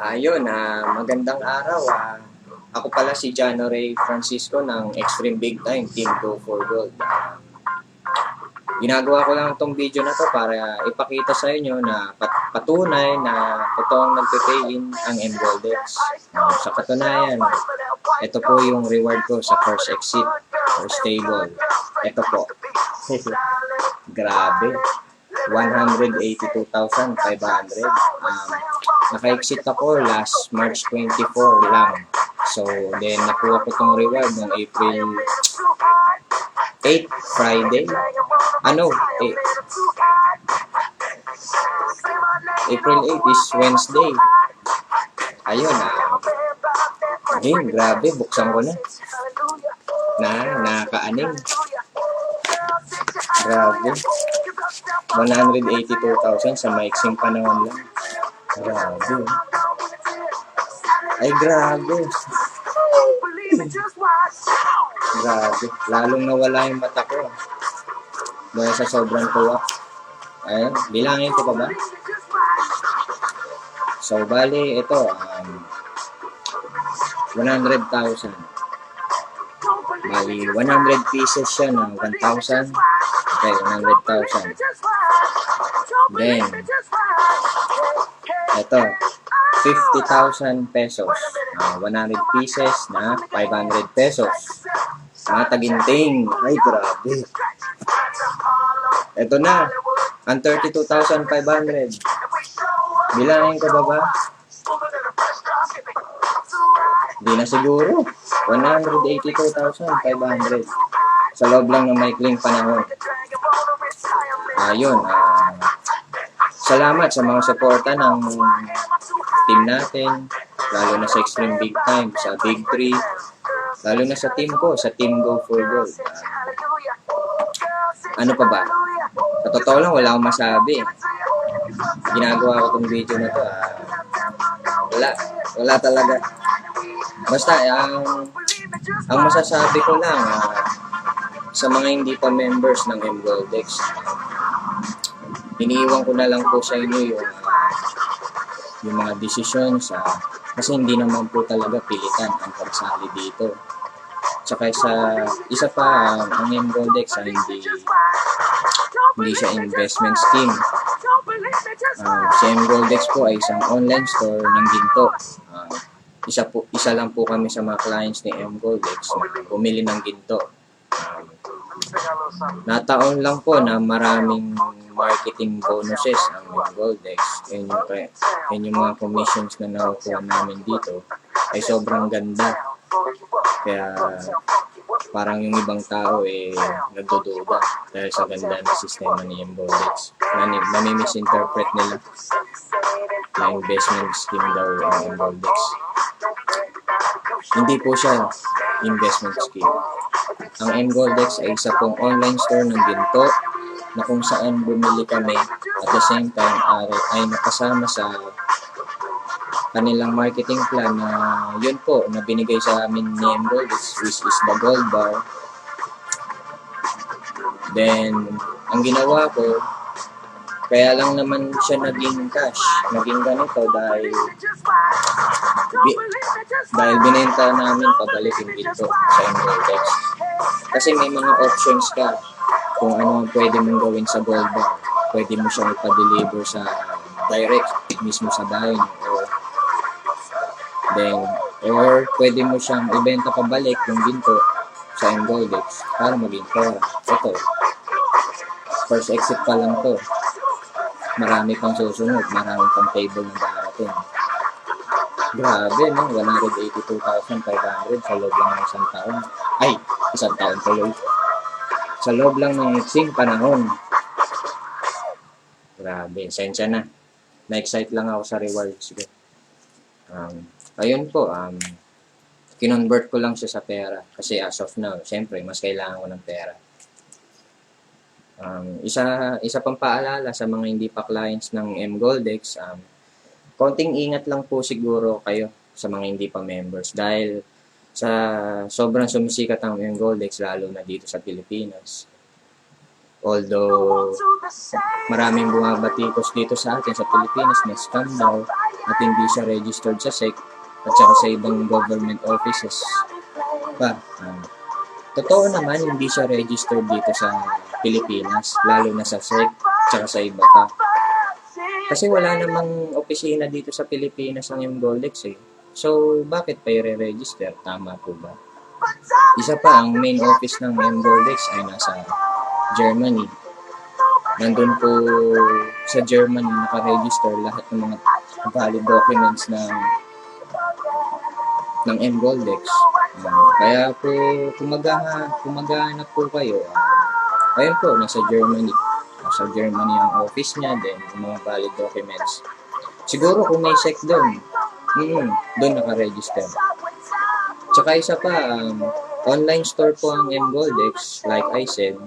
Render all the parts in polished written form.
Ayun, magandang araw. Ako pala si Jano Ray Francisco ng Extreme Big Time Team Go for Gold. Ginagawa ko lang itong video na to para ipakita sa inyo na patunay na totoong nagpe-pay-in ang MGoldex. Sa katunayan, ito po yung reward ko sa first exit, first table. Ito po. Grabe. 182,500. Naka-exit ako last March 24 lang. So, then nakuha ko tong reward ng April 8, Friday. April 8 is Wednesday. Ayun, game, grabe, buksan ko na. Nakaaning. Grabe. 182,000 sa maiksing panahon lang. Grabe. Ay, grabe. Grabe. Lalong nawala yung mata ko. Dahil sa sobrang tuwa. Ayun, bilangin ko pa ba? So, bali, ito, 100,000. Bali, 100 pieces siya ng 1,000. Okay, 100,000. Then, ito, 50,000 pesos. 100 pieces na 500 pesos. Mga taginting. Ay, grabe. Ito na, ang 32,500. Bilangin ko ba? Hindi na siguro. 182,500. Sa loob lang ng maikling panahon. Ayun. Salamat sa mga suporta ng team natin. Lalo na sa Extreme Big Time, sa Big 3. Lalo na sa team ko, sa Team Go for Gold. Ano pa ba? Sa totoo lang, wala akong masabi. Ginagawa ko itong video na to. Wala talaga. Basta, ang masasabi ko lang, sa mga hindi pa members ng MGoldex, iniiwan ko na lang po sa inyo yung mga desisyon kasi hindi naman po talaga pilitan ang pagsali dito. Tsaka isa pa, ang MGoldex ay hindi siya investment scheme. Si MGoldex po ay isang online store ng ginto. Isa lang po kami sa mga clients ni MGoldex na bumili ng ginto. Nataon lang po na maraming marketing bonuses ang MGoldex. Yun yung mga commissions na nakukuha namin dito ay sobrang ganda. Kaya parang yung ibang tao nagdududa dahil sa ganda ng sistema ni MGoldex. Nami-misinterpret nila na investment scheme daw ang MGoldex. Hindi po siya investment scheme. Ang MGoldex ay isa pong online store ng ginto na kung saan bumili kami at the same time ay nakasama sa kanilang marketing plan na yun po na binigay sa amin ni MGoldex, which is the gold bar. Then, ang ginawa ko, kaya lang naman siya naging cash, naging ganito dahil binenta namin pabalik yung ginto sa MGoldex. Kasi may mga options ka kung ano ang pwede mong gawin sa gold bar. Pwede mo siyang ipa-deliver sa direct mismo sa bahay or pwede mo siyang ibenta pabalik yung ginto sa MGoldex para maging pera. Ito, first exit pa lang to. Marami pang susunod, marami pang table na darating. Grabe, no? 182,500 sa loob lang ng isang taon. Ay, isang taon tuloy. Sa loob lang ng iksing panahon. Grabe, sensya na. Na-excite lang ako sa rewards ko. Ayun po, kinonvert ko lang siya sa pera. Kasi as of now, siyempre, mas kailangan ko ng pera. Isa pang paalala sa mga hindi pa clients ng MGoldex, konting ingat lang po siguro kayo sa mga hindi pa members dahil sa sobrang sumisikat ang MGoldex lalo na dito sa Pilipinas. Although maraming bumabatikos dito sa atin sa Pilipinas na scam daw at hindi siya registered sa SEC at saka sa ibang government offices pa. Totoo naman hindi siya registered dito sa Pilipinas, lalo na sa SEC at sa iba pa. Kasi wala namang opisina dito sa Pilipinas ang Mgoldex eh. So, bakit pa i-re-register? Tama po ba? Isa pa, ang main office ng Mgoldex ay nasa Germany. Nandun po sa Germany naka-register lahat ng mga valid documents ng Mgoldex. Kaya po, kung maghahanap po kayo, ayun po, nasa Germany. Nasa Germany ang office niya, then yung mga valid documents. Siguro kung may SEC doon, doon naka-register. Tsaka isa pa, online store po ang Mgoldex, like I said.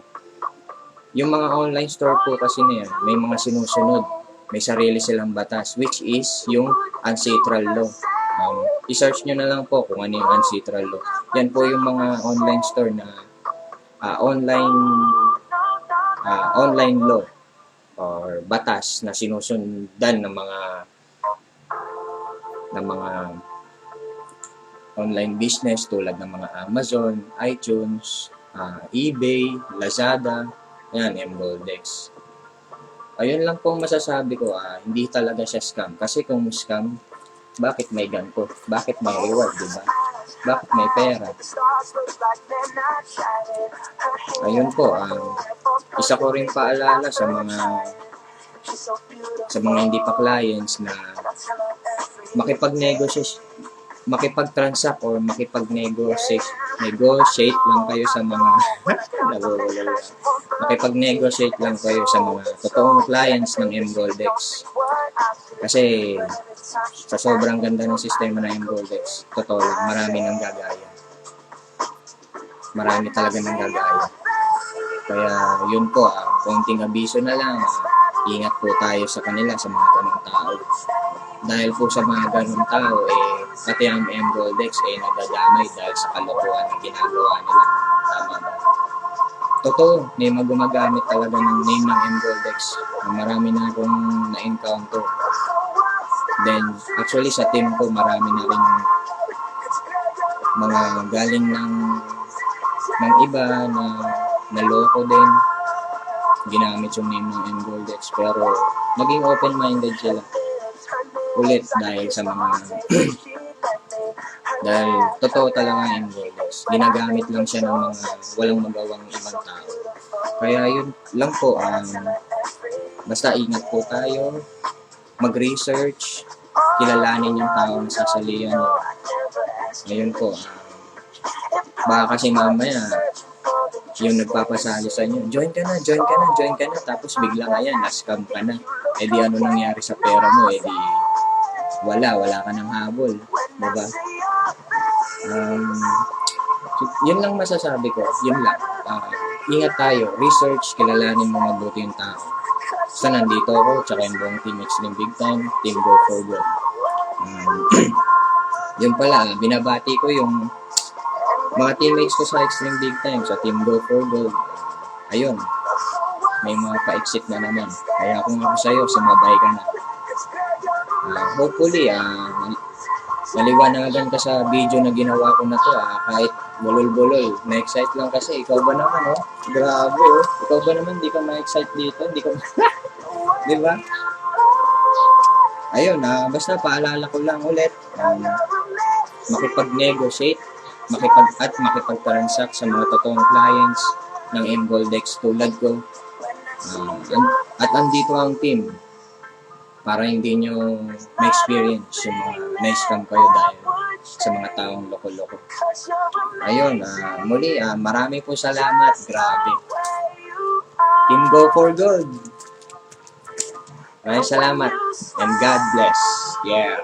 Yung mga online store po kasi na yan, may mga sinusunod. May sarili silang batas, which is yung ancestral law. I-search nyo na lang po kung ano yung ancestral law. Yan po yung mga online store na online law or batas na sinusundan ng mga online business tulad ng mga Amazon, iTunes, eBay, Lazada, yan, Mgoldex. Ayun lang pong masasabi ko, hindi talaga siya scam. Kasi kung scam, bakit may ganito? Bakit may reward, diba? Bakit may pera? Ayun po, isa ko rin paalala sa mga hindi pa clients na makipag-transact or makipag-negotiate lang kayo sa mga makipag-negotiate lang kayo sa mga totoong clients ng Mgoldex. Kasi sa sobrang ganda ng sistema ng Mgoldex, totoo lang, marami nang gagaya. Marami talaga nang gagaya. Kaya yun po, konting abiso na lang, ingat po tayo sa kanila, sa mga ganong tao. Dahil po sa mga ganong tao, pati ang Mgoldex nadadamay dahil sa kalokohan na ginagawa nila. Tama ba? Totoo, may gumagamit talaga ng name ng Mgoldex. Marami na akong na-encounter. Then, actually sa team ko, marami na rin mga galing ng iba na naloko din. Ginamit yung name ng Mgoldex. Pero, naging open-minded sila. Ulit dahil sa mga dahil totoo talaga ang Mgoldex. Ginagamit lang siya ng mga walang magawang ibang tao. Kaya yun lang po, basta ingat po tayo, mag-research, kilalanin yung tao na sasalihan nyo. Ngayon po, baka kasi mamaya, yung nagpapasali sa inyo, join ka na, tapos biglang ayan, na-scam ka na. Eh di ano nangyari sa pera mo, eh di wala ka ng habol, diba? Yun lang masasabi ko, yun lang. Ingat tayo, research, kilalanin mo mabuti yung tao. Basta nandito ako, tsaka yung buong Team Extreme Big Time, Team Go For Gold. Yun pala, binabati ko yung mga teammates ko sa Extreme Big Time, sa Team Go For Gold. Ayun, may mga pa-exit na naman. Kaya kung ako sa'yo, sumabay ka na. Hopefully, maliwanagan ka sa video na ginawa ko na to, kahit bulol-bulol. Na-excite lang kasi. Ikaw ba naman, oh? Grabe, oh. Ikaw ba naman, di ka ma-excite dito? Di ka diba? Ayun, basta paalala ko lang ulit. Makipag-negotiate, makipag-transact sa mga totoong clients ng Mgoldex tulad ko. At andito ang team para hindi nyo ma-experience yung mga na-scam kayo dahil sa mga taong loko-loko. Ayun, muli, marami po salamat. Grabe. Team Go For Gold. Maraming salamat. And God bless. Yeah.